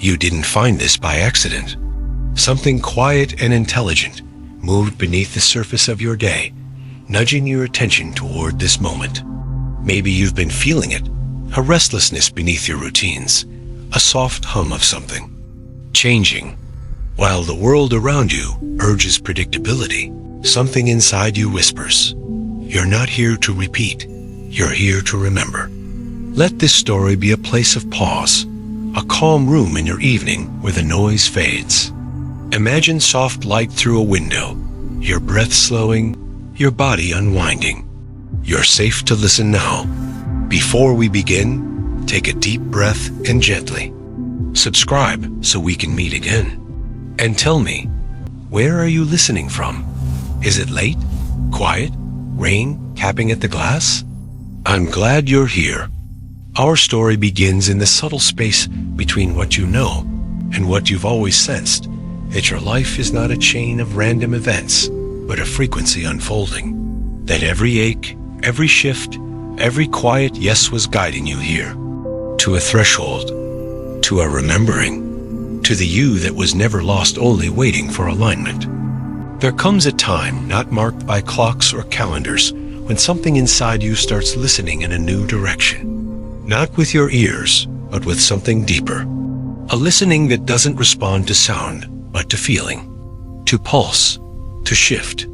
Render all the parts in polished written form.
You didn't find this by accident. Something quiet and intelligent moved beneath the surface of your day, nudging your attention toward this moment. Maybe you've been feeling it, a restlessness beneath your routines, a soft hum of something, changing. While the world around you urges predictability, something inside you whispers, "You're not here to repeat, you're here to remember." Let this story be a place of pause, a calm room in your evening where the noise fades. Imagine soft light through a window, your breath slowing, your body unwinding. You're safe to listen now. Before we begin, take a deep breath and gently subscribe so we can meet again. And tell me, where are you listening from? Is it late, quiet, rain tapping at the glass? I'm glad you're here. Our story begins in the subtle space between what you know and what you've always sensed, that your life is not a chain of random events, but a frequency unfolding. That every ache, every shift, every quiet yes was guiding you here, to a threshold, to a remembering, to the you that was never lost, only waiting for alignment. There comes a time not marked by clocks or calendars when something inside you starts listening in a new direction. Not with your ears, but with something deeper. A listening that doesn't respond to sound, but to feeling, to pulse, to shift.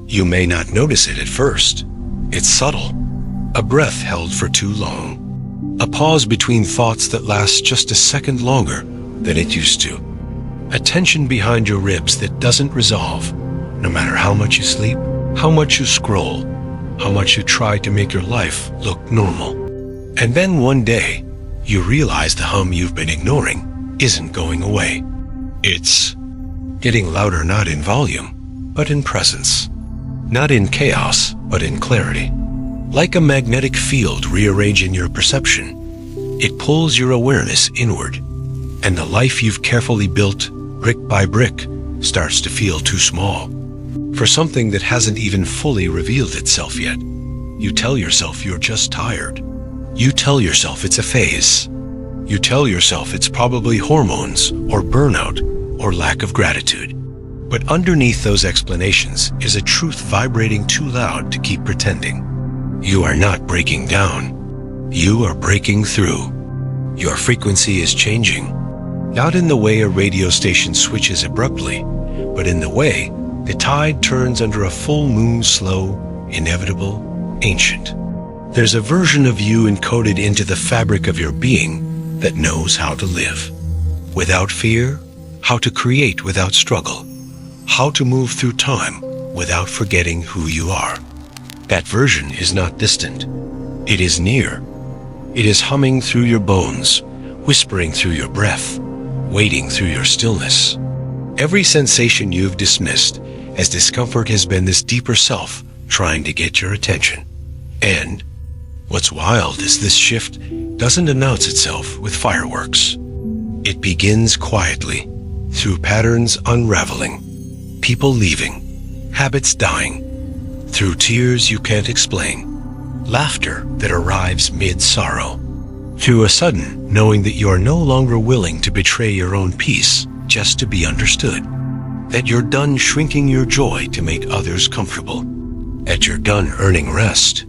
You may not notice it at first. It's subtle. A breath held for too long. A pause between thoughts that lasts just a second longer than it used to. A tension behind your ribs that doesn't resolve, no matter how much you sleep, how much you scroll, how much you try to make your life look normal. And then one day, you realize the hum you've been ignoring isn't going away. It's getting louder, not in volume, but in presence. Not in chaos, but in clarity. Like a magnetic field rearranging your perception, it pulls your awareness inward, and the life you've carefully built, brick by brick, starts to feel too small for something that hasn't even fully revealed itself yet. You tell yourself you're just tired. You tell yourself it's a phase. You tell yourself it's probably hormones or burnout or lack of gratitude. But underneath those explanations is a truth vibrating too loud to keep pretending. You are not breaking down. You are breaking through. Your frequency is changing. Not in the way a radio station switches abruptly, but in the way the tide turns under a full moon, slow, inevitable, ancient. There's a version of you encoded into the fabric of your being that knows how to live without fear, how to create without struggle, how to move through time without forgetting who you are. That version is not distant. It is near. It is humming through your bones, whispering through your breath, waiting through your stillness. Every sensation you've dismissed as discomfort has been this deeper self trying to get your attention. And what's wild is this shift doesn't announce itself with fireworks. It begins quietly, through patterns unraveling, people leaving, habits dying, through tears you can't explain, laughter that arrives mid-sorrow, through a sudden knowing that you are no longer willing to betray your own peace just to be understood, that you're done shrinking your joy to make others comfortable, that you're done earning rest,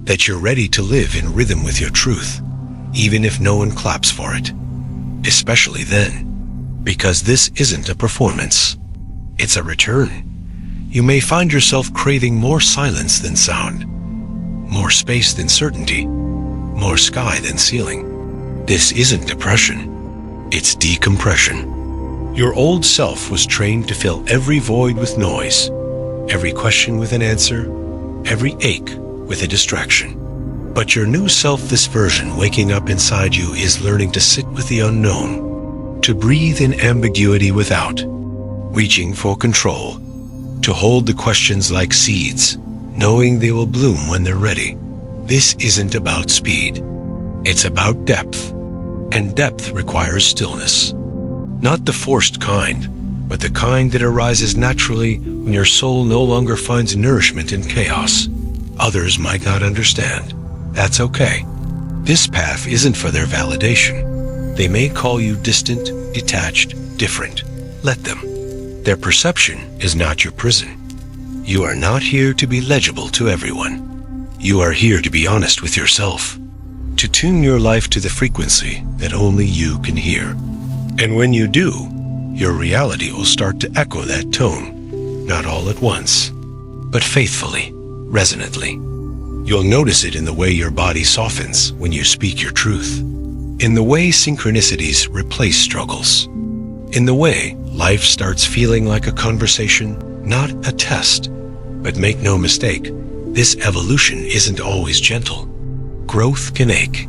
that you're ready to live in rhythm with your truth, even if no one claps for it. Especially then, because this isn't a performance, it's a return. You may find yourself craving more silence than sound, more space than certainty, more sky than ceiling. This isn't depression, it's decompression. Your old self was trained to fill every void with noise, every question with an answer, every ache with a distraction. But your new self, this version waking up inside you, is learning to sit with the unknown, to breathe in ambiguity without reaching for control, to hold the questions like seeds, knowing they will bloom when they're ready. This isn't about speed. It's about depth, and depth requires stillness. Not the forced kind, but the kind that arises naturally when your soul no longer finds nourishment in chaos. Others might not understand. That's okay. This path isn't for their validation. They may call you distant, detached, different. Let them. Their perception is not your prison. You are not here to be legible to everyone. You are here to be honest with yourself, to tune your life to the frequency that only you can hear. And when you do, your reality will start to echo that tone, not all at once, but faithfully, resonantly. You'll notice it in the way your body softens when you speak your truth, in the way synchronicities replace struggles, in the way life starts feeling like a conversation, not a test. But make no mistake, this evolution isn't always gentle. Growth can ache.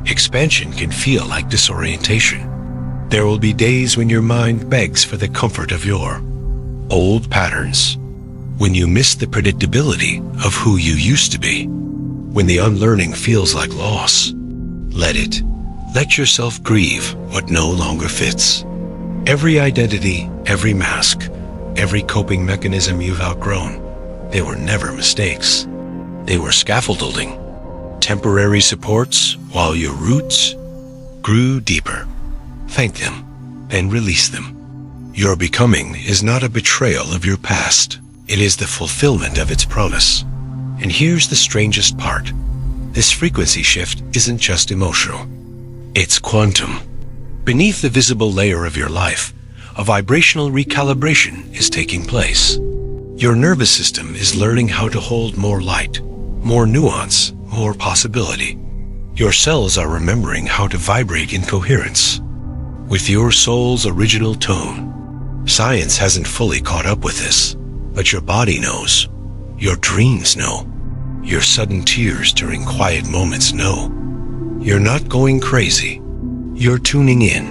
Expansion can feel like disorientation. There will be days when your mind begs for the comfort of your old patterns, when you miss the predictability of who you used to be, when the unlearning feels like loss. Let it. Let yourself grieve what no longer fits. Every identity, every mask, every coping mechanism you've outgrown, they were never mistakes. They were scaffolding, temporary supports while your roots grew deeper. Thank them and release them. Your becoming is not a betrayal of your past. It is the fulfillment of its promise. And here's the strangest part. This frequency shift isn't just emotional. It's quantum. Beneath the visible layer of your life, a vibrational recalibration is taking place. Your nervous system is learning how to hold more light, more nuance, more possibility. Your cells are remembering how to vibrate in coherence with your soul's original tone. Science hasn't fully caught up with this, but your body knows. Your dreams know. Your sudden tears during quiet moments know. You're not going crazy. You're tuning in.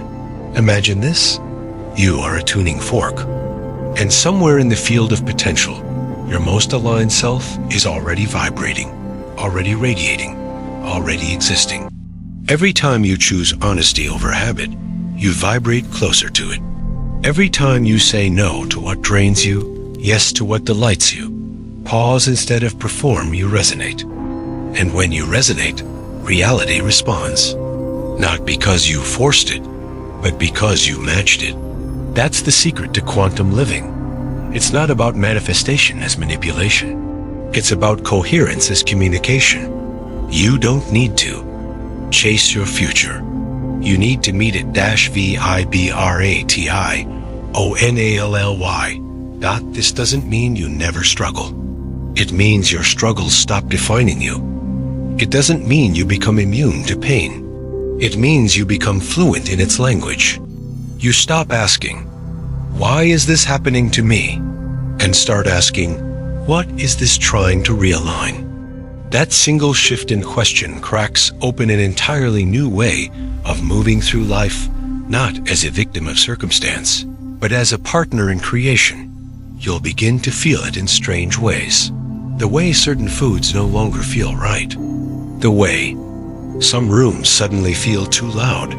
Imagine this. You are a tuning fork. And somewhere in the field of potential, your most aligned self is already vibrating, already radiating, already existing. Every time you choose honesty over habit, you vibrate closer to it. Every time you say no to what drains you, yes to what delights you, pause instead of perform, you resonate. And when you resonate, reality responds. Not because you forced it, but because you matched it. That's the secret to quantum living. It's not about manifestation as manipulation. It's about coherence as communication. You don't need to chase your future. You need to meet it -vibrationally. This doesn't mean you never struggle. It means your struggles stop defining you. It doesn't mean you become immune to pain. It means you become fluent in its language. You stop asking, "Why is this happening to me?" and start asking, "What is this trying to realign?" That single shift in question cracks open an entirely new way of moving through life, not as a victim of circumstance, but as a partner in creation. You'll begin to feel it in strange ways. The way certain foods no longer feel right. The way some rooms suddenly feel too loud.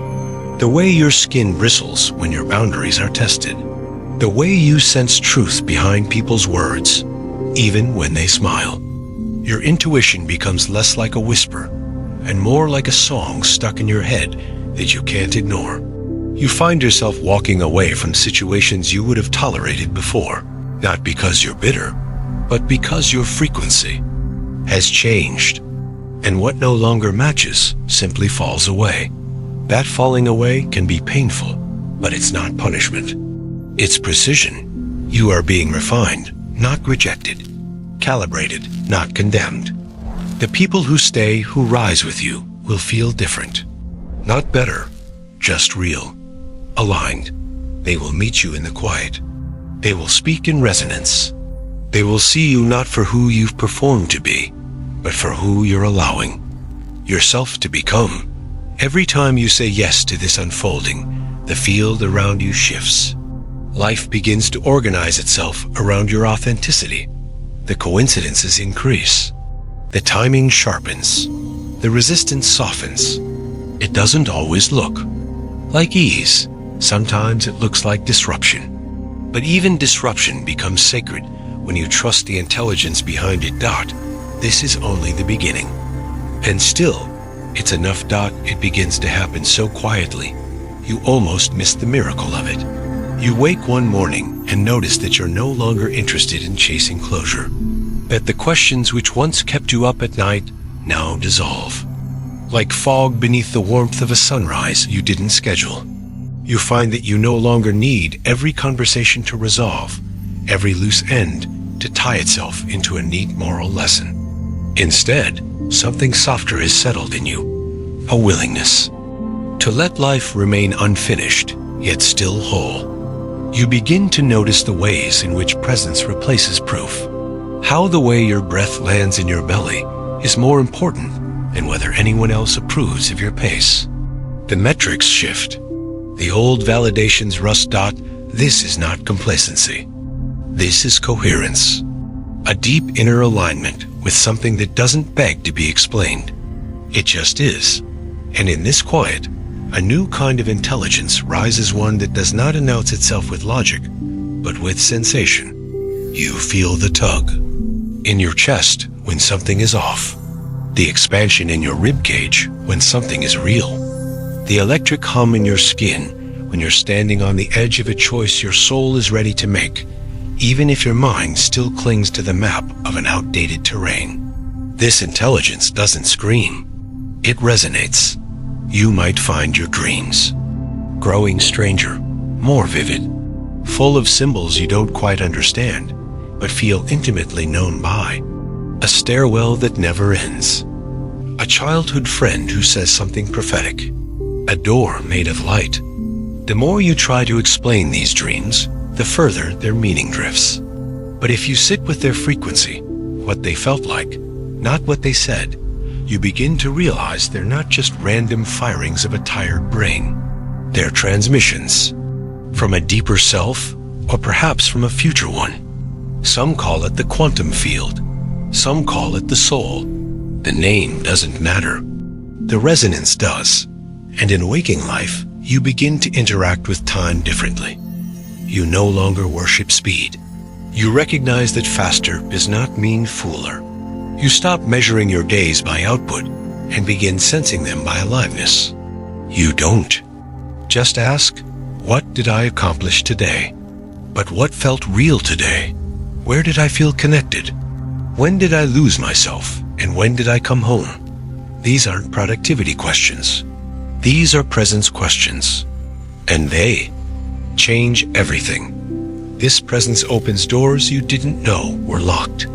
The way your skin bristles when your boundaries are tested. The way you sense truth behind people's words, even when they smile. Your intuition becomes less like a whisper and more like a song stuck in your head that you can't ignore. You find yourself walking away from situations you would have tolerated before, not because you're bitter, but because your frequency has changed, and what no longer matches simply falls away. That falling away can be painful, but it's not punishment. It's precision. You are being refined, not rejected, calibrated, not condemned. The people who stay, who rise with you, will feel different. Not better, just real, aligned. They will meet you in the quiet. They will speak in resonance. They will see you not for who you've performed to be, but for who you're allowing yourself to become. Every time you say yes to this unfolding, the field around you shifts. Life begins to organize itself around your authenticity. The coincidences increase. The timing sharpens. The resistance softens. It doesn't always look like ease. Sometimes it looks like disruption. But even disruption becomes sacred when you trust the intelligence behind it. This is only the beginning. And still, it's enough. It begins to happen so quietly, you almost miss the miracle of it. You wake one morning and notice that you're no longer interested in chasing closure, that the questions which once kept you up at night now dissolve. Like fog beneath the warmth of a sunrise you didn't schedule. You find that you no longer need every conversation to resolve, every loose end to tie itself into a neat moral lesson. Instead, something softer is settled in you, a willingness to let life remain unfinished, yet still whole. You begin to notice the ways in which presence replaces proof, how the way your breath lands in your belly is more important than whether anyone else approves of your pace. The metrics shift. The old validations rust. This is not complacency. This is coherence. A deep inner alignment with something that doesn't beg to be explained. It just is. And in this quiet, a new kind of intelligence rises, one that does not announce itself with logic, but with sensation. You feel the tug in your chest when something is off, the expansion in your rib cage when something is real, the electric hum in your skin when you're standing on the edge of a choice your soul is ready to make, even if your mind still clings to the map of an outdated terrain. This intelligence doesn't scream. It resonates. You might find your dreams growing stranger, more vivid, full of symbols you don't quite understand, but feel intimately known by. A stairwell that never ends. A childhood friend who says something prophetic. A door made of light. The more you try to explain these dreams, the further their meaning drifts. But if you sit with their frequency, what they felt like, not what they said, you begin to realize they're not just random firings of a tired brain. They're transmissions from a deeper self, or perhaps from a future one. Some call it the quantum field. Some call it the soul. The name doesn't matter. The resonance does. And in waking life, you begin to interact with time differently. You no longer worship speed. You recognize that faster does not mean fuller. You stop measuring your days by output and begin sensing them by aliveness. You don't just ask, what did I accomplish today? But what felt real today? Where did I feel connected? When did I lose myself? And when did I come home? These aren't productivity questions. These are presence questions. And they change everything. This presence opens doors you didn't know were locked.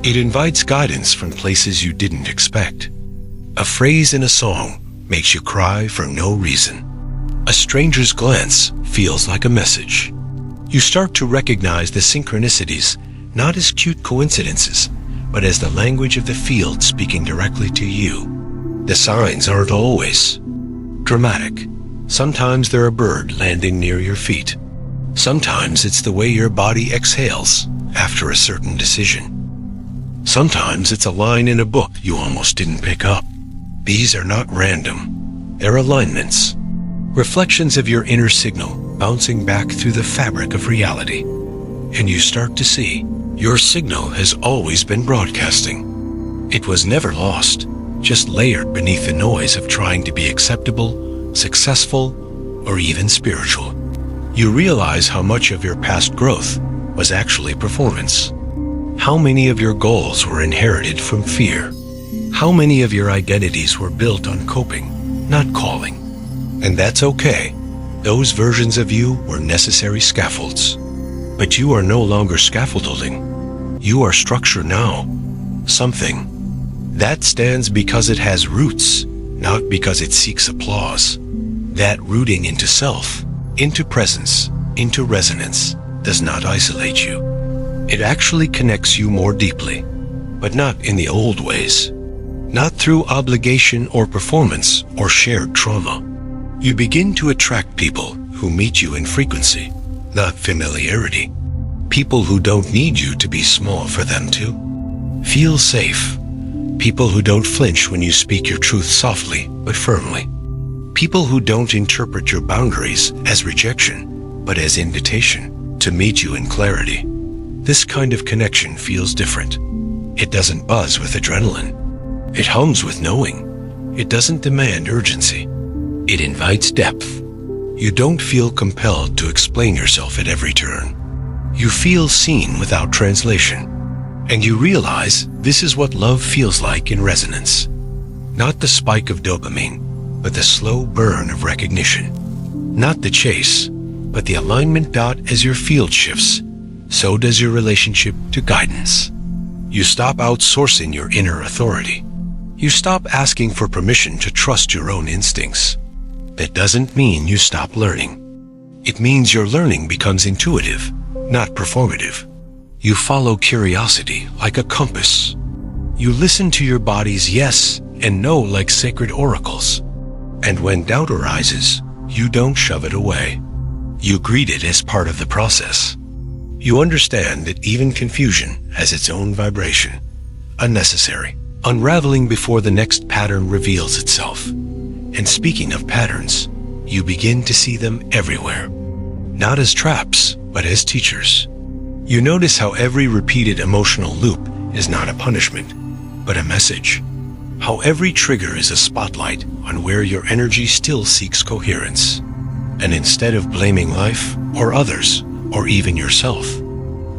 It invites guidance from places you didn't expect. A phrase in a song makes you cry for no reason. A stranger's glance feels like a message. You start to recognize the synchronicities not as cute coincidences, but as the language of the field speaking directly to you. The signs aren't always dramatic. Sometimes they're a bird landing near your feet. Sometimes it's the way your body exhales after a certain decision. Sometimes it's a line in a book you almost didn't pick up. These are not random. They're alignments. Reflections of your inner signal bouncing back through the fabric of reality. And you start to see your signal has always been broadcasting. It was never lost, just layered beneath the noise of trying to be acceptable, successful, or even spiritual. You realize how much of your past growth was actually performance. How many of your goals were inherited from fear? How many of your identities were built on coping, not calling? And that's okay. Those versions of you were necessary scaffolds. But you are no longer scaffolding. You are structure now. Something that stands because it has roots, not because it seeks applause. That rooting into self, into presence, into resonance, does not isolate you. It actually connects you more deeply, but not in the old ways. Not through obligation or performance or shared trauma. You begin to attract people who meet you in frequency, not familiarity. People who don't need you to be small for them to feel safe. People who don't flinch when you speak your truth softly but firmly. People who don't interpret your boundaries as rejection, but as invitation to meet you in clarity. This kind of connection feels different. It doesn't buzz with adrenaline. It hums with knowing. It doesn't demand urgency. It invites depth. You don't feel compelled to explain yourself at every turn. You feel seen without translation. And you realize this is what love feels like in resonance. Not the spike of dopamine, but the slow burn of recognition. Not the chase, but the alignment dot. As your field shifts, so does your relationship to guidance. You stop outsourcing your inner authority. You stop asking for permission to trust your own instincts. That doesn't mean you stop learning. It means your learning becomes intuitive, not performative. You follow curiosity like a compass. You listen to your body's yes and no like sacred oracles. And when doubt arises, you don't shove it away. You greet it as part of the process. You understand that even confusion has its own vibration, unnecessary, unraveling before the next pattern reveals itself. And speaking of patterns, you begin to see them everywhere, not as traps, but as teachers. You notice how every repeated emotional loop is not a punishment, but a message. How every trigger is a spotlight on where your energy still seeks coherence. And instead of blaming life or others, or even yourself,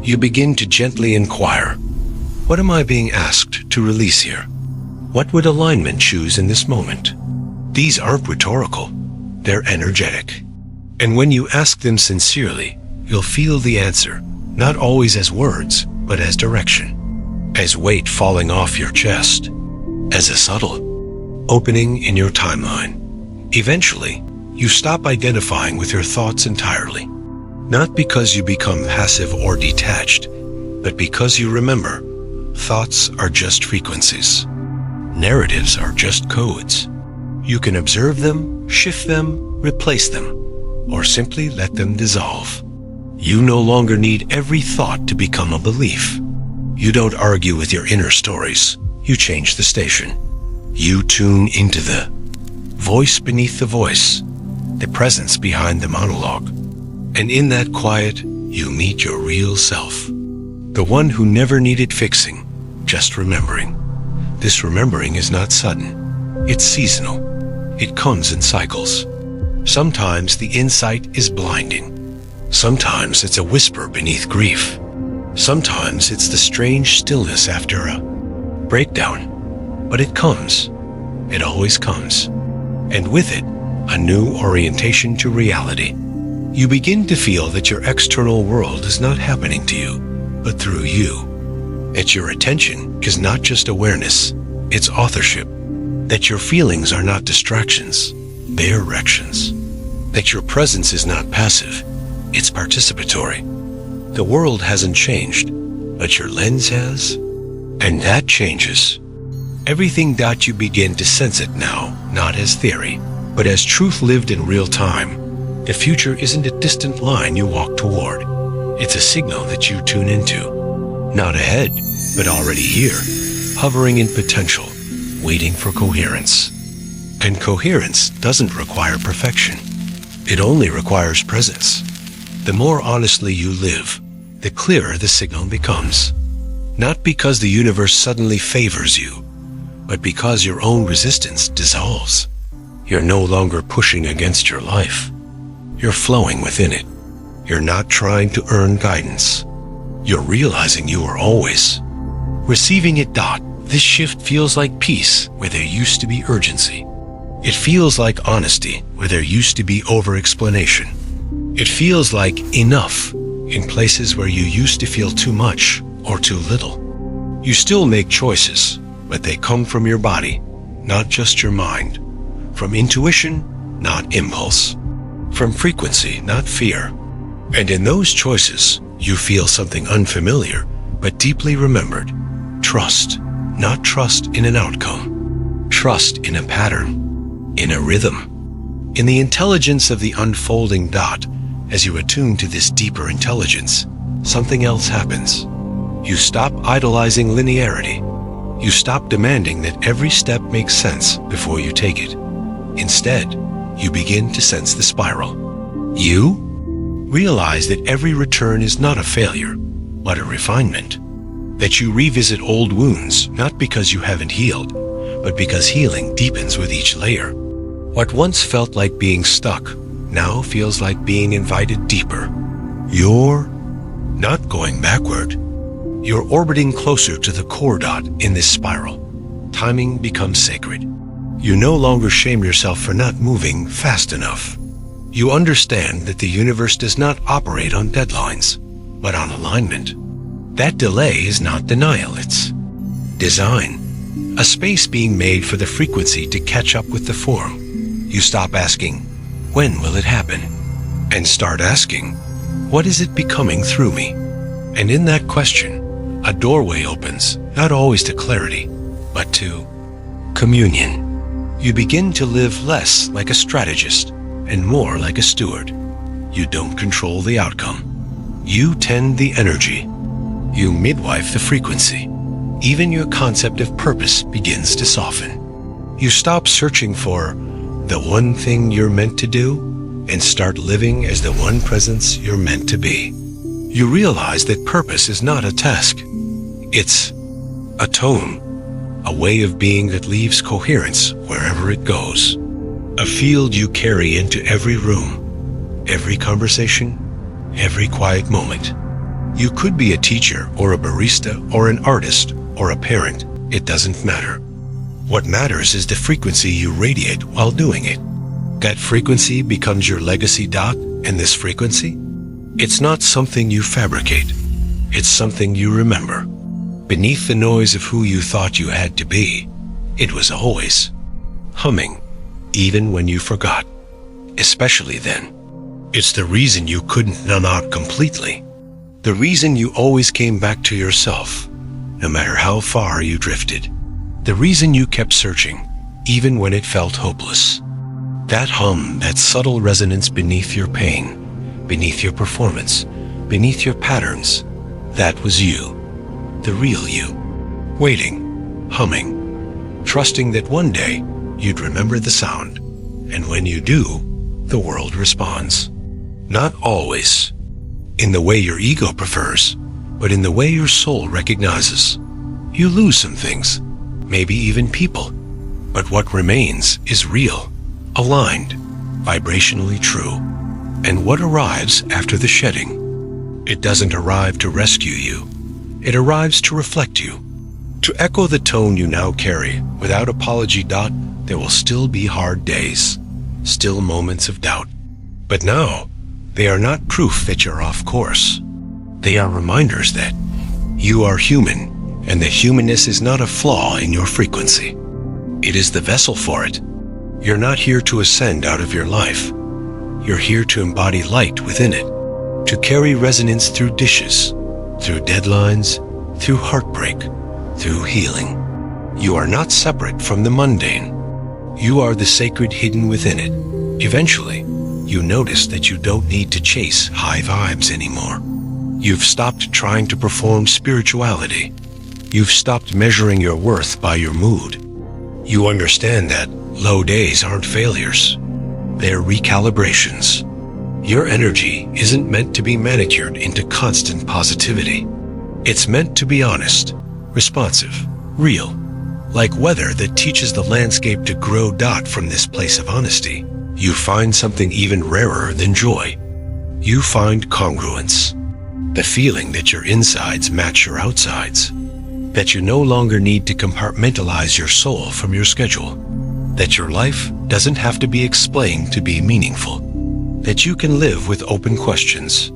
you begin to gently inquire, what am I being asked to release here? What would alignment choose in this moment? These aren't rhetorical, they're energetic. And when you ask them sincerely, you'll feel the answer, not always as words, but as direction, as weight falling off your chest, as a subtle opening in your timeline. Eventually, you stop identifying with your thoughts entirely. Not because you become passive or detached, but because you remember, thoughts are just frequencies. Narratives are just codes. You can observe them, shift them, replace them, or simply let them dissolve. You no longer need every thought to become a belief. You don't argue with your inner stories. You change the station. You tune into the voice beneath the voice, the presence behind the monologue. And in that quiet, you meet your real self. The one who never needed fixing, just remembering. This remembering is not sudden. It's seasonal. It comes in cycles. Sometimes the insight is blinding. Sometimes it's a whisper beneath grief. Sometimes it's the strange stillness after a breakdown. But it comes. It always comes. And with it, a new orientation to reality. You begin to feel that your external world is not happening to you, but through you. That your attention is not just awareness, it's authorship. That your feelings are not distractions, they're erections. That your presence is not passive, it's participatory. The world hasn't changed, but your lens has. And that changes. Everything that you begin to sense it now, not as theory, but as truth lived in real time. The future isn't a distant line you walk toward. It's a signal that you tune into. Not ahead, but already here, hovering in potential, waiting for coherence. And coherence doesn't require perfection. It only requires presence. The more honestly you live, the clearer the signal becomes. Not because the universe suddenly favors you, but because your own resistance dissolves. You're no longer pushing against your life. You're flowing within it. You're not trying to earn guidance. You're realizing you are always receiving it. This shift feels like peace where there used to be urgency. It feels like honesty where there used to be over-explanation. It feels like enough in places where you used to feel too much or too little. You still make choices, but they come from your body, not just your mind. From intuition, not impulse. From frequency, not fear. And in those choices, you feel something unfamiliar, but deeply remembered. Trust, not trust in an outcome. Trust in a pattern, in a rhythm, in the intelligence of the unfolding dot. As you attune to this deeper intelligence, something else happens. You stop idolizing linearity. You stop demanding that every step makes sense before you take it. Instead, you begin to sense the spiral. You realize that every return is not a failure, but a refinement. That you revisit old wounds not because you haven't healed, but because healing deepens with each layer. What once felt like being stuck now feels like being invited deeper. You're not going backward. You're orbiting closer to the core dot in this spiral. Timing becomes sacred. You no longer shame yourself for not moving fast enough. You understand that the universe does not operate on deadlines, but on alignment. That delay is not denial, it's design. A space being made for the frequency to catch up with the form. You stop asking, when will it happen? And start asking, what is it becoming through me? And in that question, a doorway opens, not always to clarity, but to communion. You begin to live less like a strategist and more like a steward. You don't control the outcome. You tend the energy. You midwife the frequency. Even your concept of purpose begins to soften. You stop searching for the one thing you're meant to do and start living as the one presence you're meant to be. You realize that purpose is not a task. It's a tone, a way of being that leaves coherence wherever it goes. A field you carry into every room, every conversation, every quiet moment. You could be a teacher or a barista or an artist or a parent. It doesn't matter. What matters is the frequency you radiate while doing it. That frequency becomes your legacy dot, and this frequency? It's not something you fabricate. It's something you remember. Beneath the noise of who you thought you had to be, it was always humming, even when you forgot. Especially then. It's the reason you couldn't numb out completely. The reason you always came back to yourself, no matter how far you drifted. The reason you kept searching, even when it felt hopeless. That hum, that subtle resonance beneath your pain, beneath your performance, beneath your patterns, that was you. The real you. Waiting, humming, trusting that one day you'd remember the sound. And when you do, the world responds. Not always in the way your ego prefers, but in the way your soul recognizes. You lose some things, maybe even people, but what remains is real, aligned, vibrationally true. And what arrives after the shedding? It doesn't arrive to rescue you. It arrives to reflect you, to echo the tone you now carry. Without apology, there will still be hard days, still moments of doubt. But now, they are not proof that you're off course. They are reminders that you are human, and the humanness is not a flaw in your frequency. It is the vessel for it. You're not here to ascend out of your life. You're here to embody light within it, to carry resonance through dishes, through deadlines, through heartbreak, through healing. You are not separate from the mundane. You are the sacred hidden within it. Eventually, you notice that you don't need to chase high vibes anymore. You've stopped trying to perform spirituality. You've stopped measuring your worth by your mood. You understand that low days aren't failures. They're recalibrations. Your energy isn't meant to be manicured into constant positivity. It's meant to be honest, responsive, real, like weather that teaches the landscape to grow. From this place of honesty, you find something even rarer than joy. You find congruence, the feeling that your insides match your outsides, that you no longer need to compartmentalize your soul from your schedule, that your life doesn't have to be explained to be meaningful, that you can live with open questions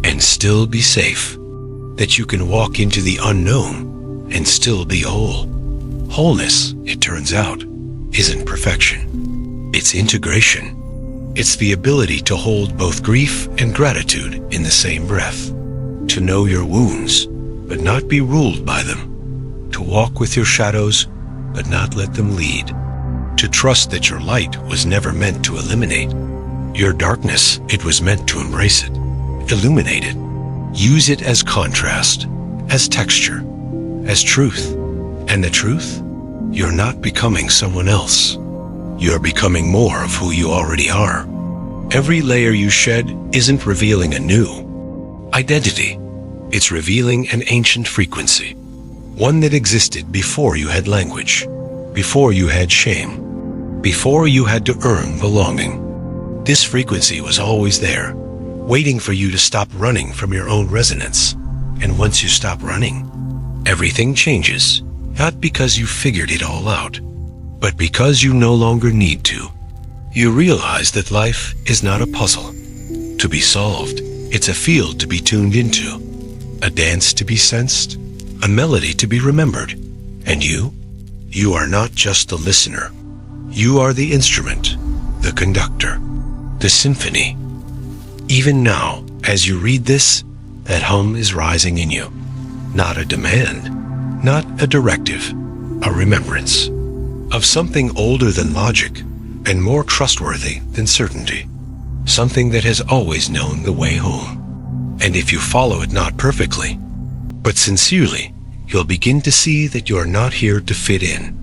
and still be safe, that you can walk into the unknown and still be whole. Wholeness, it turns out, isn't perfection. It's integration. It's the ability to hold both grief and gratitude in the same breath, to know your wounds, but not be ruled by them, to walk with your shadows, but not let them lead, to trust that your light was never meant to eliminate your darkness. It was meant to embrace it, illuminate it, use it as contrast, as texture, as truth. And the truth? You're not becoming someone else. You're becoming more of who you already are. Every layer you shed isn't revealing a new identity. It's revealing an ancient frequency, one that existed before you had language, before you had shame, before you had to earn belonging. This frequency was always there, waiting for you to stop running from your own resonance. And once you stop running, everything changes, not because you figured it all out, but because you no longer need to. You realize that life is not a puzzle to be solved. It's a field to be tuned into, a dance to be sensed, a melody to be remembered. And you are not just the listener. You are the instrument, the conductor, the symphony. Even now, as you read this, that hum is rising in you. Not a demand, not a directive, a remembrance of something older than logic and more trustworthy than certainty. Something that has always known the way home. And if you follow it not perfectly, but sincerely, you'll begin to see that you are not here to fit in.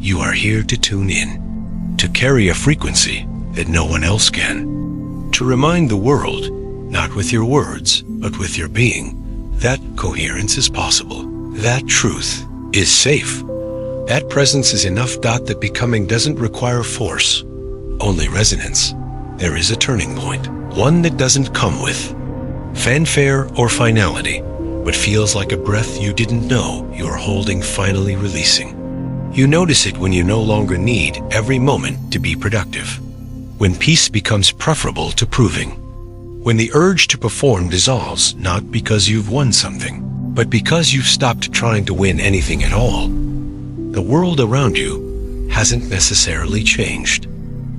You are here to tune in, to carry a frequency that no one else can, to remind the world, not with your words, but with your being, that coherence is possible, that truth is safe, that presence is enough. That becoming doesn't require force, only resonance. There is a turning point, one that doesn't come with fanfare or finality, but feels like a breath you didn't know you were holding, finally releasing. You notice it when you no longer need every moment to be productive, when peace becomes preferable to proving, when the urge to perform dissolves, not because you've won something, but because you've stopped trying to win anything at all. The world around you hasn't necessarily changed,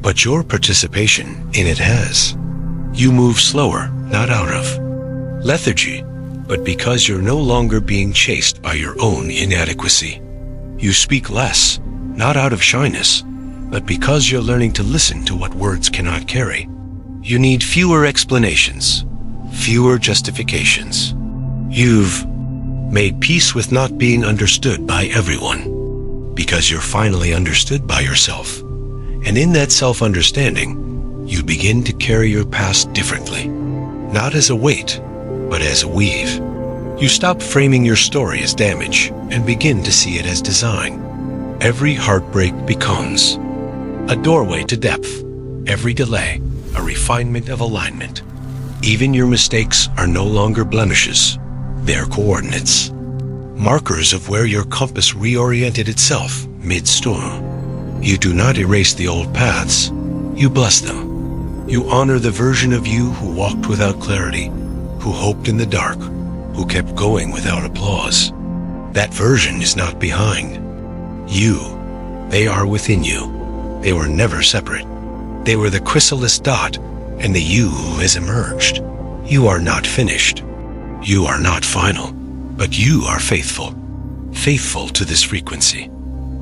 but your participation in it has. You move slower, not out of lethargy, but because you're no longer being chased by your own inadequacy. You speak less, not out of shyness, but because you're learning to listen to what words cannot carry. You need fewer explanations, fewer justifications. You've made peace with not being understood by everyone, because you're finally understood by yourself. And in that self-understanding, you begin to carry your past differently, not as a weight, but as a weave. You stop framing your story as damage and begin to see it as design. Every heartbreak becomes a doorway to depth. Every delay, a refinement of alignment. Even your mistakes are no longer blemishes. They're coordinates, markers of where your compass reoriented itself mid-storm. You do not erase the old paths. You bless them. You honor the version of you who walked without clarity, who hoped in the dark, who kept going without applause. That version is not behind you. They are within you. They were never separate. They were the chrysalis dot and the you who has emerged. You are not finished. You are not final, but you are faithful. Faithful to this frequency.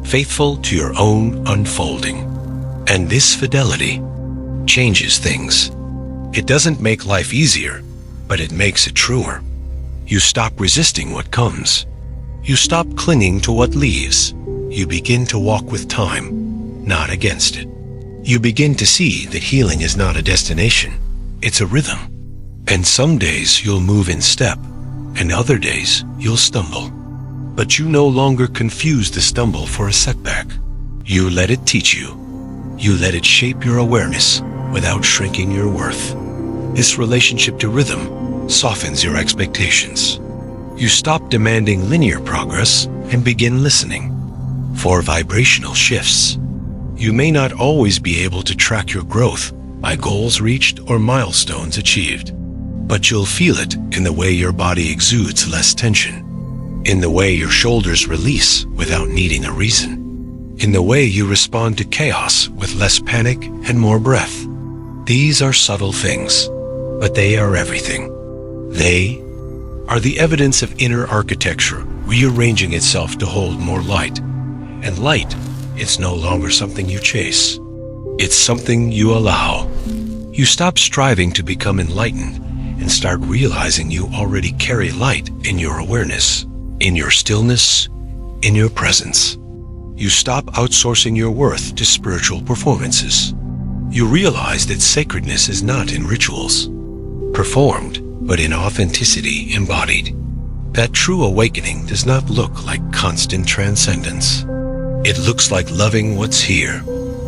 Faithful to your own unfolding. And this fidelity changes things. It doesn't make life easier, but it makes it truer. You stop resisting what comes. You stop clinging to what leaves. You begin to walk with time, not against it. You begin to see that healing is not a destination, it's a rhythm. And some days you'll move in step, and other days you'll stumble. But you no longer confuse the stumble for a setback. You let it teach you. You let it shape your awareness without shrinking your worth. This relationship to rhythm softens your expectations. You stop demanding linear progress and begin listening for vibrational shifts. You may not always be able to track your growth by goals reached or milestones achieved, but you'll feel it in the way your body exudes less tension, in the way your shoulders release without needing a reason, in the way you respond to chaos with less panic and more breath. These are subtle things, but they are everything. They are the evidence of inner architecture rearranging itself to hold more light. And light, it's no longer something you chase. It's something you allow. You stop striving to become enlightened and start realizing you already carry light in your awareness, in your stillness, in your presence. You stop outsourcing your worth to spiritual performances. You realize that sacredness is not in rituals performed, but in authenticity embodied. That true awakening does not look like constant transcendence. It looks like loving what's here,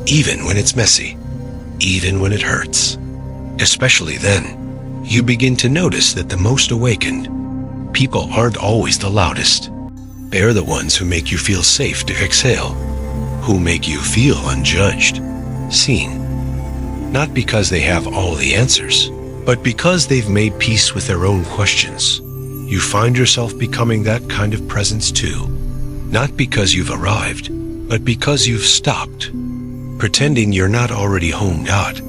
even when it's messy, even when it hurts. Especially then, you begin to notice that the most awakened people aren't always the loudest. They're the ones who make you feel safe to exhale, who make you feel unjudged, seen. Not because they have all the answers, but because they've made peace with their own questions. You find yourself becoming that kind of presence too, not because you've arrived, but because you've stopped, pretending you're not already homed out.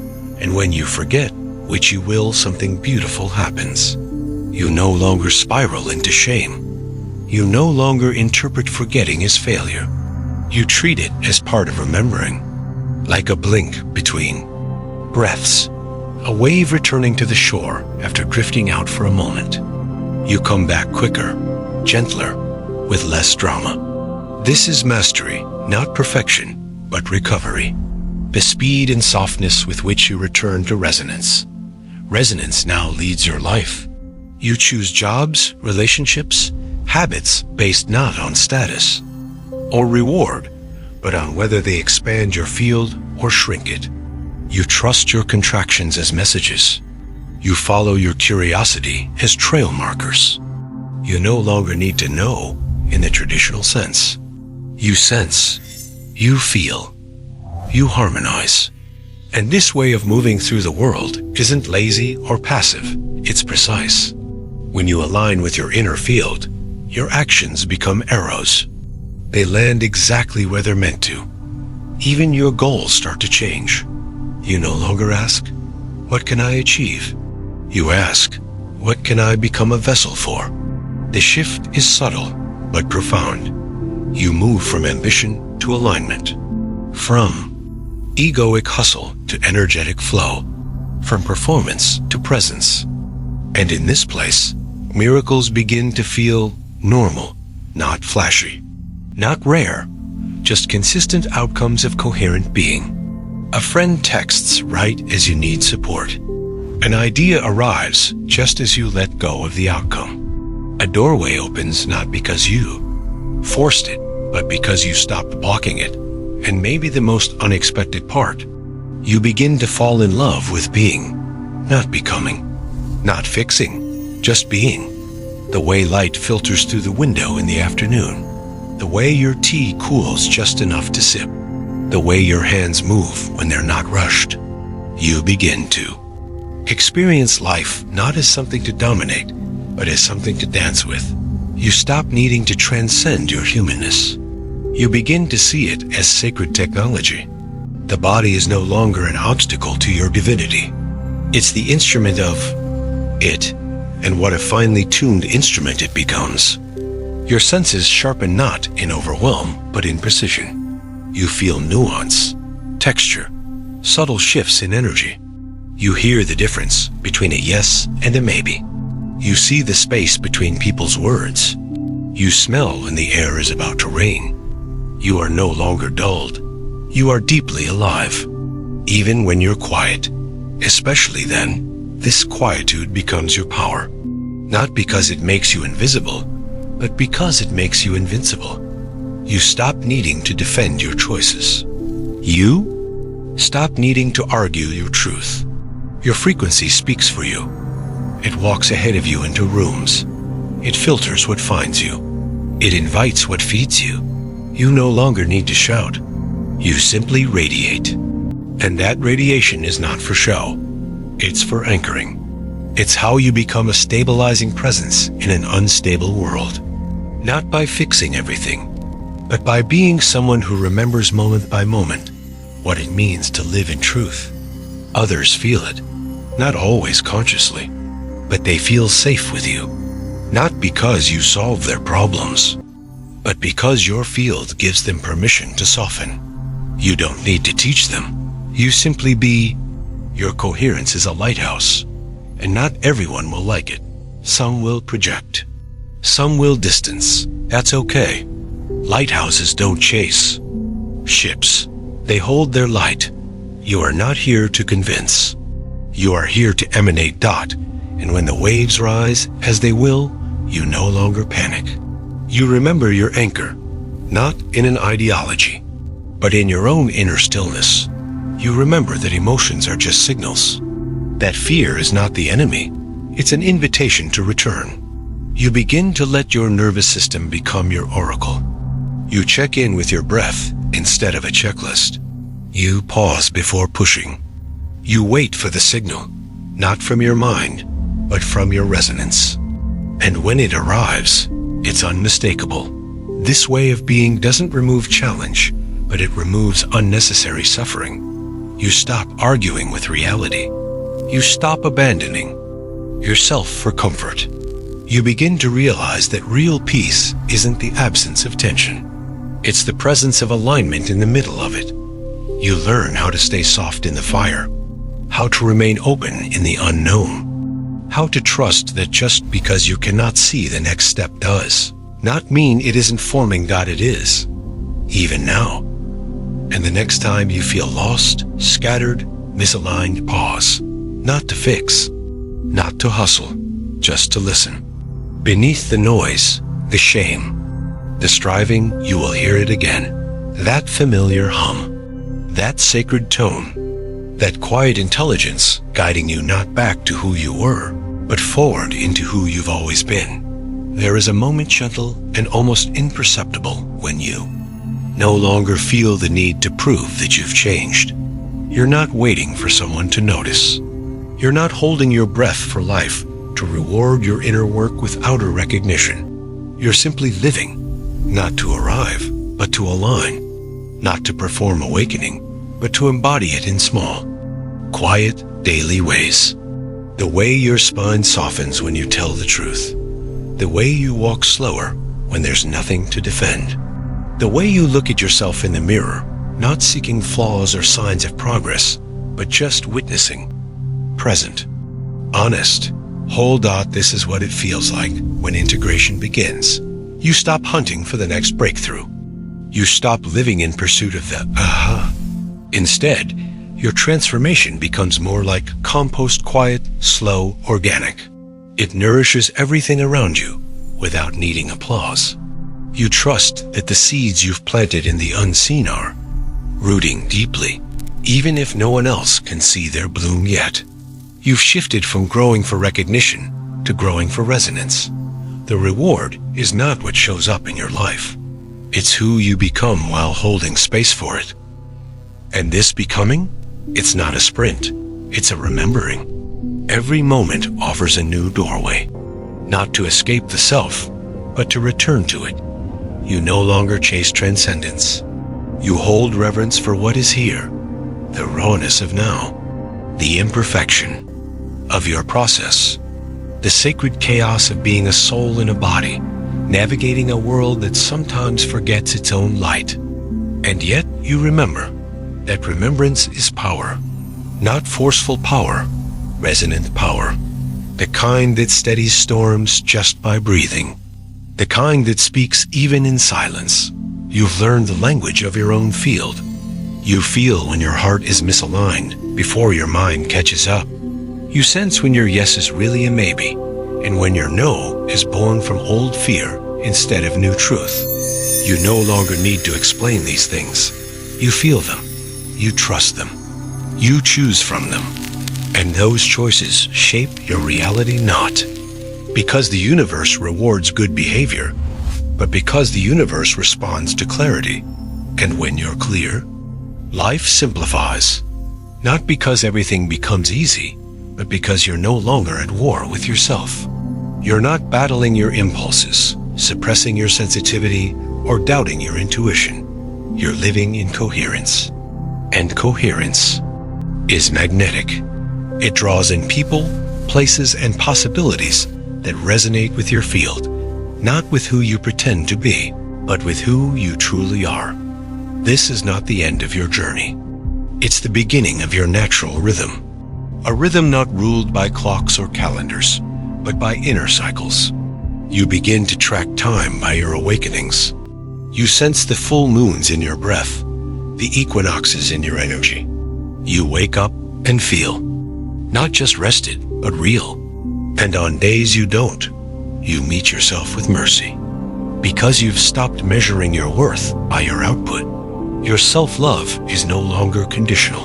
And when you forget, which you will, something beautiful happens. You no longer spiral into shame. You no longer interpret forgetting as failure. You treat it as part of remembering, like a blink between breaths, a wave returning to the shore after drifting out for a moment. You come back quicker, gentler, with less drama. This is mastery, not perfection, but recovery. The speed and softness with which you return to resonance. Resonance now leads your life. You choose jobs, relationships, habits based not on status or reward, but on whether they expand your field or shrink it. You trust your contractions as messages. You follow your curiosity as trail markers. You no longer need to know in the traditional sense. You sense, you feel, you harmonize. And this way of moving through the world isn't lazy or passive, it's precise. When you align with your inner field, your actions become arrows. They land exactly where they're meant to. Even your goals start to change. You no longer ask, what can I achieve? You ask, what can I become a vessel for? The shift is subtle, but profound. You move from ambition to alignment, from egoic hustle to energetic flow, from performance to presence. And in this place, miracles begin to feel normal, not flashy, not rare, just consistent outcomes of coherent being. A friend texts right as you need support. An idea arrives just as you let go of the outcome. A doorway opens not because you forced it, but because you stopped blocking it. And maybe the most unexpected part, you begin to fall in love with being, not becoming, not fixing, just being. The way light filters through the window in the afternoon, the way your tea cools just enough to sip, the way your hands move when they're not rushed. You begin to experience life not as something to dominate, but as something to dance with. You stop needing to transcend your humanness. You begin to see it as sacred technology. The body is no longer an obstacle to your divinity. It's the instrument of it, and what a finely tuned instrument it becomes. Your senses sharpen not in overwhelm, but in precision. You feel nuance, texture, subtle shifts in energy. You hear the difference between a yes and a maybe. You see the space between people's words. You smell when the air is about to rain. You are no longer dulled. You are deeply alive. Even when you're quiet, especially then, this quietude becomes your power. Not because it makes you invisible, but because it makes you invincible. You stop needing to defend your choices. You stop needing to argue your truth. Your frequency speaks for you. It walks ahead of you into rooms. It filters what finds you. It invites what feeds you. You no longer need to shout. You simply radiate. And that radiation is not for show. It's for anchoring. It's how you become a stabilizing presence in an unstable world. Not by fixing everything, but by being someone who remembers moment by moment what it means to live in truth. Others feel it, not always consciously, but they feel safe with you. Not because you solve their problems, but because your field gives them permission to soften. You don't need to teach them. You simply be. Your coherence is a lighthouse, and not everyone will like it. Some will project. Some will distance. That's okay. Lighthouses don't chase ships. They hold their light. You are not here to convince. You are here to emanate dot, and when the waves rise, as they will, you no longer panic. You remember your anchor, not in an ideology, but in your own inner stillness. You remember that emotions are just signals. That fear is not the enemy. It's an invitation to return. You begin to let your nervous system become your oracle. You check in with your breath instead of a checklist. You pause before pushing. You wait for the signal, not from your mind, but from your resonance. And when it arrives, it's unmistakable. This way of being doesn't remove challenge, but it removes unnecessary suffering. You stop arguing with reality. You stop abandoning yourself for comfort. You begin to realize that real peace isn't the absence of tension. It's the presence of alignment in the middle of it. You learn how to stay soft in the fire, how to remain open in the unknown, how to trust that just because you cannot see the next step does not mean it isn't forming God it is, even now. And the next time you feel lost, scattered, misaligned, pause. Not to fix, not to hustle, just to listen. Beneath the noise, the shame, the striving, you will hear it again. That familiar hum, that sacred tone, that quiet intelligence guiding you not back to who you were, but forward into who you've always been. There is a moment gentle and almost imperceptible when you no longer feel the need to prove that you've changed. You're not waiting for someone to notice. You're not holding your breath for life to reward your inner work with outer recognition. You're simply living, not to arrive, but to align, not to perform awakening, but to embody it in small, quiet, daily ways. The way your spine softens when you tell the truth. The way you walk slower when there's nothing to defend. The way you look at yourself in the mirror, not seeking flaws or signs of progress, but just witnessing. Present. Honest. Hold on, this is what it feels like when integration begins. You stop hunting for the next breakthrough. You stop living in pursuit of the aha. Instead, your transformation becomes more like compost, quiet, slow, organic. It nourishes everything around you without needing applause. You trust that the seeds you've planted in the unseen are rooting deeply, even if no one else can see their bloom yet. You've shifted from growing for recognition to growing for resonance. The reward is not what shows up in your life. It's who you become while holding space for it. And this becoming, it's not a sprint, it's a remembering. Every moment offers a new doorway, not to escape the self, but to return to it. You no longer chase transcendence. You hold reverence for what is here, the rawness of now, the imperfection of your process, the sacred chaos of being a soul in a body, navigating a world that sometimes forgets its own light. And yet you remember that remembrance is power, not forceful power, resonant power, the kind that steadies storms just by breathing, the kind that speaks even in silence. You've learned the language of your own field. You feel when your heart is misaligned before your mind catches up. You sense when your yes is really a maybe, and when your no is born from old fear instead of new truth. You no longer need to explain these things. You feel them. You trust them. You choose from them. And those choices shape your reality not because the universe rewards good behavior, but because the universe responds to clarity. And when you're clear, life simplifies. Not because everything becomes easy, but because you're no longer at war with yourself. You're not battling your impulses, suppressing your sensitivity, or doubting your intuition. You're living in coherence. And coherence is magnetic. It draws in people, places, and possibilities that resonate with your field, not with who you pretend to be, but with who you truly are. This is not the end of your journey. It's the beginning of your natural rhythm. A rhythm not ruled by clocks or calendars, but by inner cycles. You begin to track time by your awakenings. You sense the full moons in your breath, the equinoxes in your energy. You wake up and feel, not just rested, but real. And on days you don't, you meet yourself with mercy. Because you've stopped measuring your worth by your output, your self-love is no longer conditional.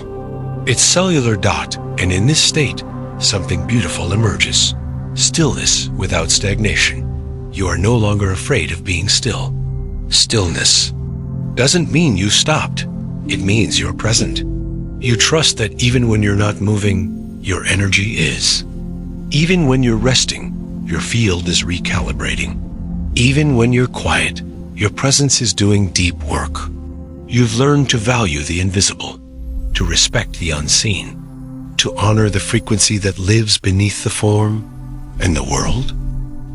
It's cellular dot, and in this state, something beautiful emerges. Stillness without stagnation. You are no longer afraid of being still. Stillness doesn't mean you stopped. It means you're present. You trust that even when you're not moving, your energy is. Even when you're resting, your field is recalibrating. Even when you're quiet, your presence is doing deep work. You've learned to value the invisible, to respect the unseen, to honor the frequency that lives beneath the form. And the world?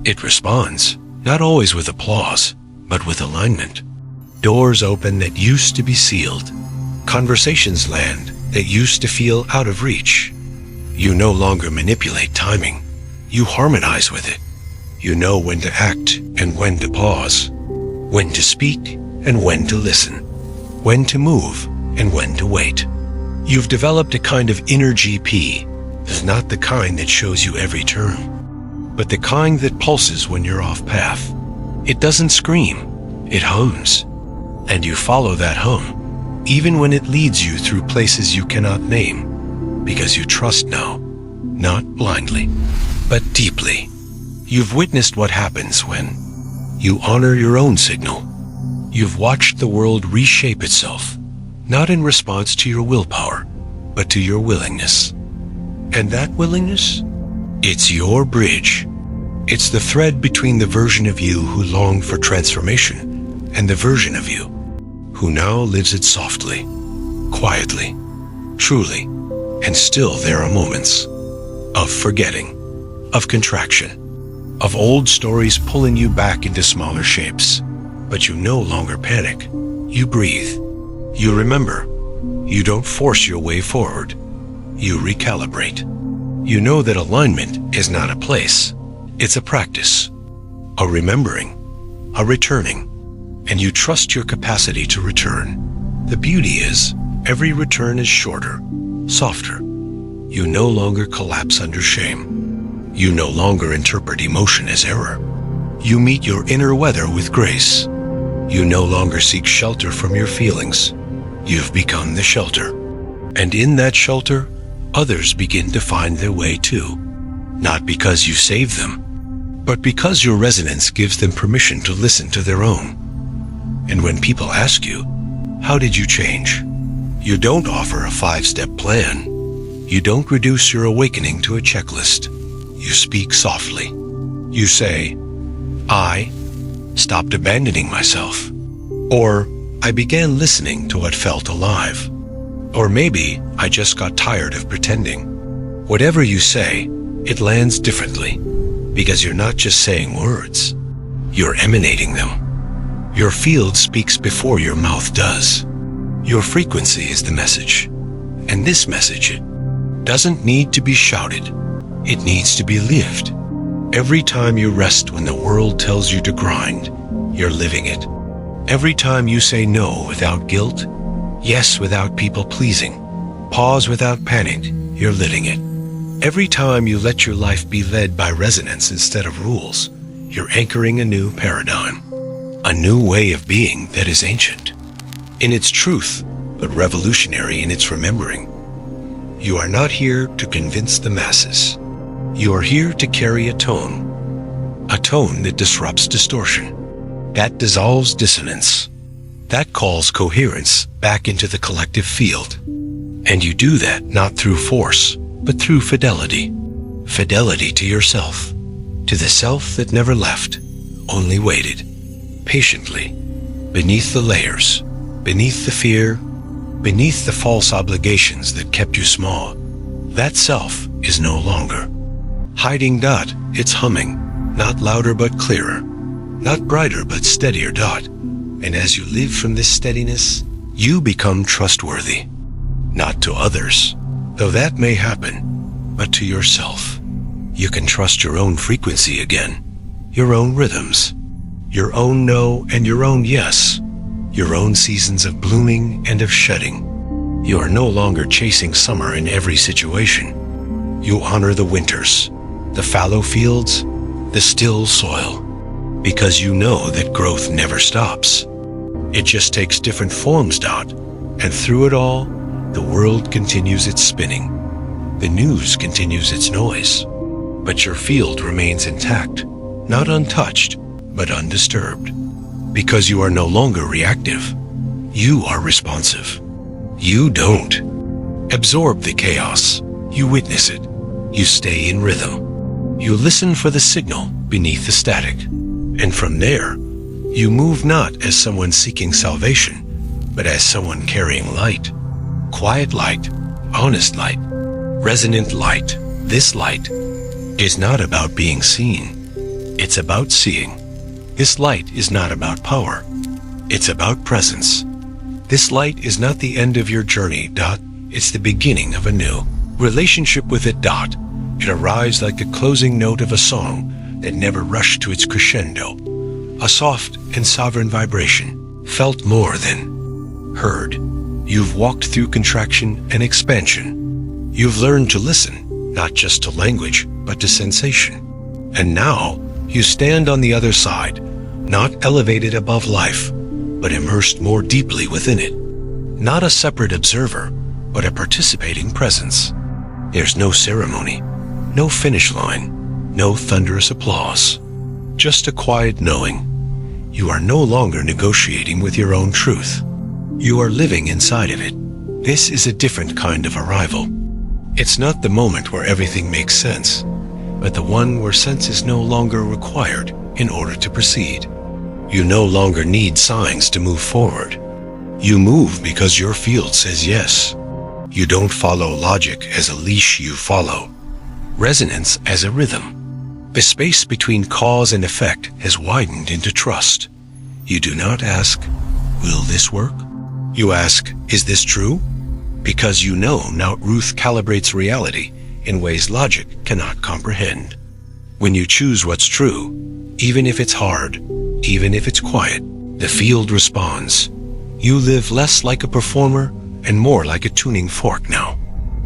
It responds, not always with applause, but with alignment. Doors open that used to be sealed. Conversations land that used to feel out of reach. You no longer manipulate timing. You harmonize with it. You know when to act and when to pause, when to speak and when to listen, when to move and when to wait. You've developed a kind of inner GP. It's not the kind that shows you every turn, but the kind that pulses when you're off path. It doesn't scream, it hums. And you follow that hum, even when it leads you through places you cannot name, because you trust now, not blindly, but deeply. You've witnessed what happens when you honor your own signal. You've watched the world reshape itself, not in response to your willpower, but to your willingness. And that willingness? It's your bridge. It's the thread between the version of you who longed for transformation and the version of you who now lives it softly, quietly, truly, and still there are moments of forgetting, of contraction, of old stories pulling you back into smaller shapes. But you no longer panic. You breathe. You remember. You don't force your way forward. You recalibrate. You know that alignment is not a place. It's a practice, a remembering, a returning, and you trust your capacity to return. The beauty is, every return is shorter, softer. You no longer collapse under shame. You no longer interpret emotion as error. You meet your inner weather with grace. You no longer seek shelter from your feelings. You've become the shelter. And in that shelter, others begin to find their way too. Not because you saved them, but because your resonance gives them permission to listen to their own. And when people ask you, how did you change? You don't offer a 5-step plan. You don't reduce your awakening to a checklist. You speak softly. You say, I stopped abandoning myself. Or, I began listening to what felt alive. Or maybe I just got tired of pretending. Whatever you say, it lands differently, because you're not just saying words, you're emanating them. Your field speaks before your mouth does. Your frequency is the message. And this message doesn't need to be shouted. It needs to be lived. Every time you rest when the world tells you to grind, you're living it. Every time you say no without guilt, yes without people pleasing, pause without panic, you're living it. Every time you let your life be led by resonance instead of rules, you're anchoring a new paradigm, a new way of being that is ancient in its truth, but revolutionary in its remembering. You are not here to convince the masses. You are here to carry a tone that disrupts distortion, that dissolves dissonance, that calls coherence back into the collective field. And you do that not through force, but through fidelity. Fidelity to yourself, to the self that never left, only waited, patiently, beneath the layers, beneath the fear, beneath the false obligations that kept you small. That self is no longer. Hiding dot, it's humming, not louder but clearer, not brighter but steadier dot. And as you live from this steadiness, you become trustworthy, not to others, though that may happen, but to yourself. You can trust your own frequency again, your own rhythms, your own no and your own yes, your own seasons of blooming and of shedding. You are no longer chasing summer in every situation. You honor the winters, the fallow fields, the still soil, because you know that growth never stops. It just takes different forms, Dot, and through it all, The world continues its spinning. The news continues its noise. But your field remains intact, not untouched, but undisturbed. Because you are no longer reactive. You are responsive. You don't absorb the chaos. You witness it. You stay in rhythm. You listen for the signal beneath the static. And from there, you move not as someone seeking salvation, but as someone carrying light. Quiet light, honest light, resonant light. This light is not about being seen. It's about seeing. This light is not about power. It's about presence. This light is not the end of your journey, Dot. It's the beginning of a new relationship with it, Dot. It arrives like the closing note of a song that never rushed to its crescendo. A soft and sovereign vibration, felt more than heard. You've walked through contraction and expansion. You've learned to listen, not just to language, but to sensation. And now, you stand on the other side, not elevated above life, but immersed more deeply within it. Not a separate observer, but a participating presence. There's no ceremony, no finish line, no thunderous applause. Just a quiet knowing. You are no longer negotiating with your own truth. You are living inside of it. This is a different kind of arrival. It's not the moment where everything makes sense, but the one where sense is no longer required in order to proceed. You no longer need signs to move forward. You move because your field says yes. You don't follow logic as a leash, you follow resonance as a rhythm. The space between cause and effect has widened into trust. You do not ask, will this work? You ask, is this true? Because you know now Ruth calibrates reality in ways logic cannot comprehend. When you choose what's true, even if it's hard, even if it's quiet, the field responds. You live less like a performer and more like a tuning fork now.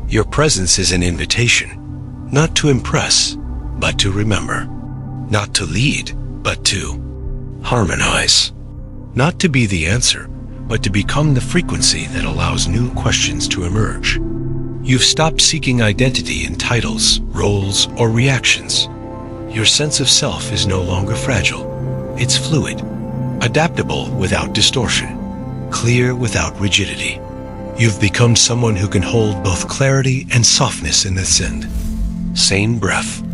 Your presence is an invitation, not to impress, but to remember. Not to lead, but to harmonize. Not to be the answer, but to become the frequency that allows new questions to emerge. You've stopped seeking identity in titles, roles, or reactions. Your sense of self is no longer fragile. It's fluid, adaptable without distortion, clear without rigidity. You've become someone who can hold both clarity and softness in the send. Sane breath.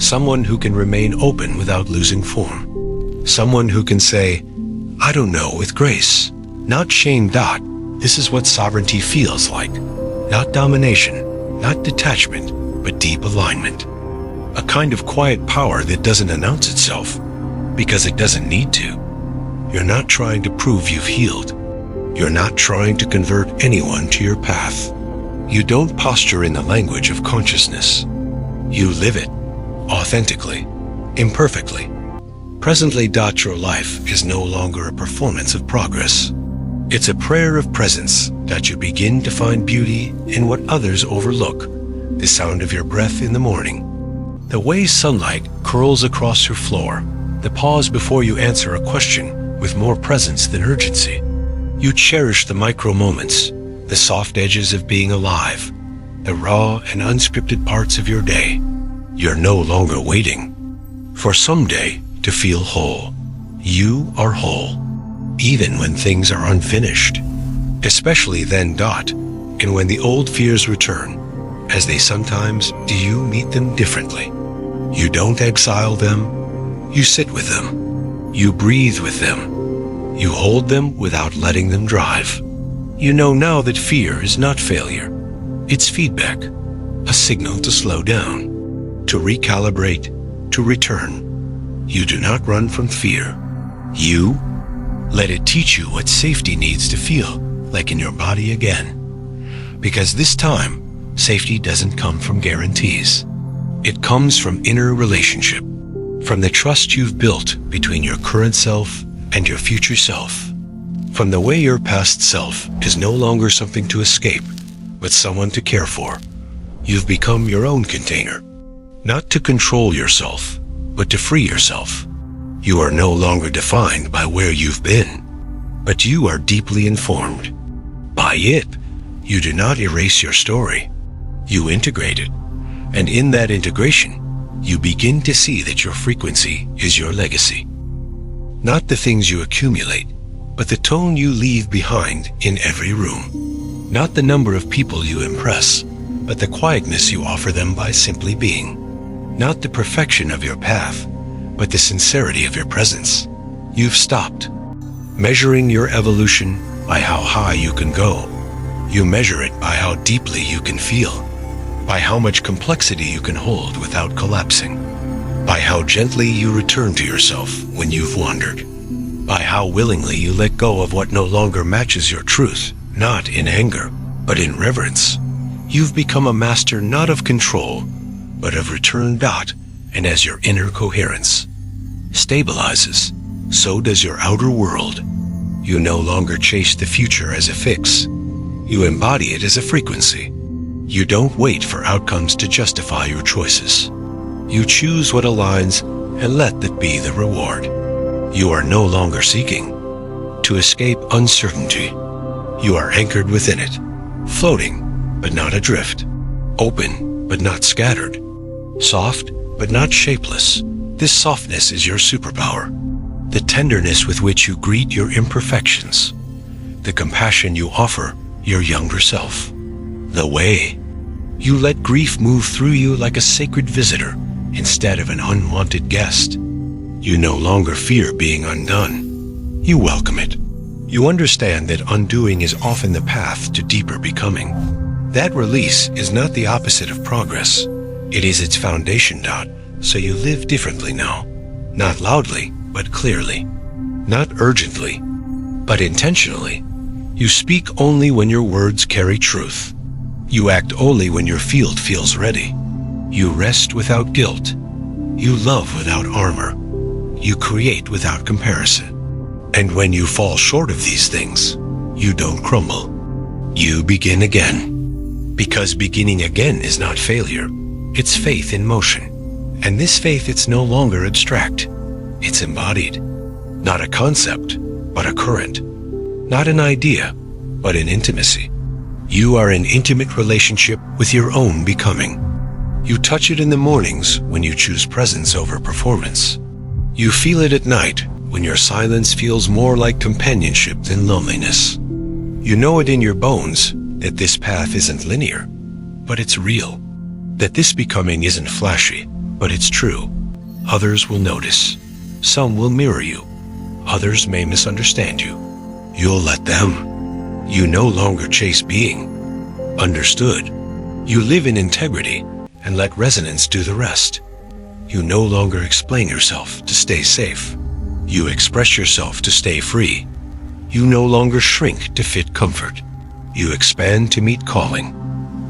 Someone who can remain open without losing form. Someone who can say, I don't know, with grace. Not shame. This is what sovereignty feels like. Not domination, not detachment, but deep alignment. A kind of quiet power that doesn't announce itself because it doesn't need to. You're not trying to prove you've healed. You're not trying to convert anyone to your path. You don't posture in the language of consciousness. You live it, authentically, imperfectly. Presently, your life is no longer a performance of progress. It's a prayer of presence that you begin to find beauty in what others overlook. The sound of your breath in the morning. The way sunlight curls across your floor. The pause before you answer a question with more presence than urgency. You cherish the micro moments, the soft edges of being alive, the raw and unscripted parts of your day. You're no longer waiting for someday to feel whole. You are whole, even when things are unfinished. Especially then, and when the old fears return, as they sometimes do, you meet them differently. You don't exile them, you sit with them. You breathe with them. You hold them without letting them drive. You know now that fear is not failure. It's feedback, a signal to slow down, to recalibrate, to return. You do not run from fear. You let it teach you what safety needs to feel like in your body again. Because this time, safety doesn't come from guarantees. It comes from inner relationship, from the trust you've built between your current self and your future self, from the way your past self is no longer something to escape, but someone to care for. You've become your own container, not to control yourself, but to free yourself. You are no longer defined by where you've been, but you are deeply informed by it. You do not erase your story. You integrate it. And in that integration, you begin to see that your frequency is your legacy. Not the things you accumulate, but the tone you leave behind in every room. Not the number of people you impress, but the quietness you offer them by simply being. Not the perfection of your path, but the sincerity of your presence. You've stopped measuring your evolution by how high you can go. You measure it by how deeply you can feel, by how much complexity you can hold without collapsing, by how gently you return to yourself when you've wandered, by how willingly you let go of what no longer matches your truth, not in anger, but in reverence. You've become a master not of control, but of return. And as your inner coherence stabilizes, so does your outer world. You no longer chase the future as a fix. You embody it as a frequency. You don't wait for outcomes to justify your choices. You choose what aligns and let that be the reward. You are no longer seeking to escape uncertainty. You are anchored within it, floating but not adrift, open but not scattered, soft but not shapeless. This softness is your superpower. The tenderness with which you greet your imperfections, the compassion you offer your younger self, the way you let grief move through you like a sacred visitor instead of an unwanted guest. You no longer fear being undone. You welcome it. You understand that undoing is often the path to deeper becoming. That release is not the opposite of progress. It is its foundation. So you live differently now. Not loudly, but clearly. Not urgently, but intentionally. You speak only when your words carry truth. You act only when your field feels ready. You rest without guilt. You love without armor. You create without comparison. And when you fall short of these things, you don't crumble. You begin again. Because beginning again is not failure. It's faith in motion. And this faith, it's no longer abstract. It's embodied. Not a concept, but a current. Not an idea, but an intimacy. You are in intimate relationship with your own becoming. You touch it in the mornings when you choose presence over performance. You feel it at night when your silence feels more like companionship than loneliness. You know it in your bones that this path isn't linear, but it's real. That this becoming isn't flashy, but it's true. Others will notice. Some will mirror you. Others may misunderstand you. You'll let them. You no longer chase being understood. You live in integrity and let resonance do the rest. You no longer explain yourself to stay safe. You express yourself to stay free. You no longer shrink to fit comfort. You expand to meet calling.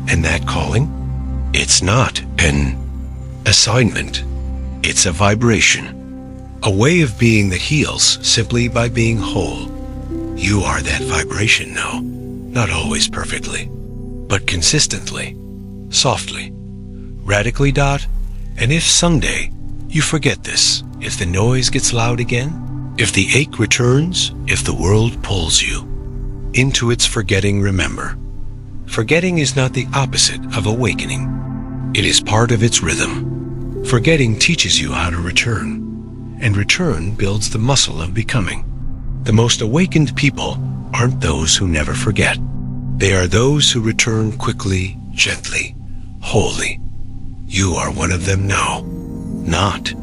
And that calling? It's not an assignment. It's a vibration. A way of being that heals simply by being whole. You are that vibration now. Not always perfectly, but consistently, softly, radically. And if someday you forget this, if the noise gets loud again, if the ache returns, if the world pulls you into its forgetting, remember, forgetting is not the opposite of awakening. It is part of its rhythm. Forgetting teaches you how to return, and return builds the muscle of becoming. The most awakened people aren't those who never forget. They are those who return quickly, gently, wholly. You are one of them now. Not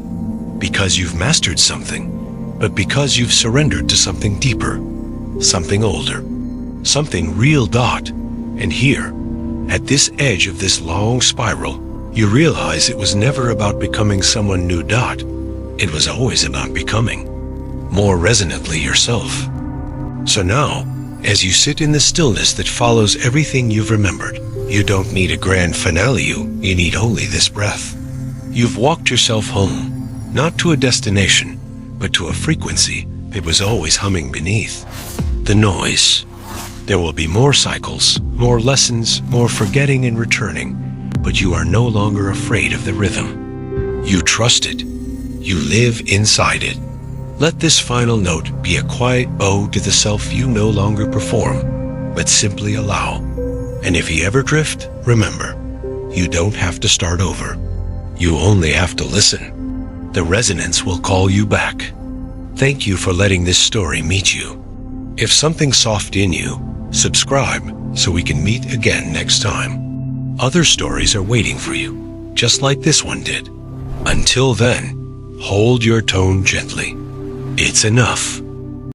because you've mastered something, but because you've surrendered to something deeper, something older, something real. And here, at this edge of this long spiral, you realize it was never about becoming someone new. It was always about becoming more resonantly yourself. So now, as you sit in the stillness that follows everything you've remembered, you don't need a grand finale. You need only this breath. You've walked yourself home, not to a destination, but to a frequency that was always humming beneath the noise. There will be more cycles, more lessons, more forgetting and returning, but you are no longer afraid of the rhythm. You trust it. You live inside it. Let this final note be a quiet bow to the self you no longer perform, but simply allow. And if you ever drift, remember, you don't have to start over. You only have to listen. The resonance will call you back. Thank you for letting this story meet you. If something's soft in you, subscribe so we can meet again next time. Other stories are waiting for you, just like this one did. Until then, hold your tone gently. It's enough.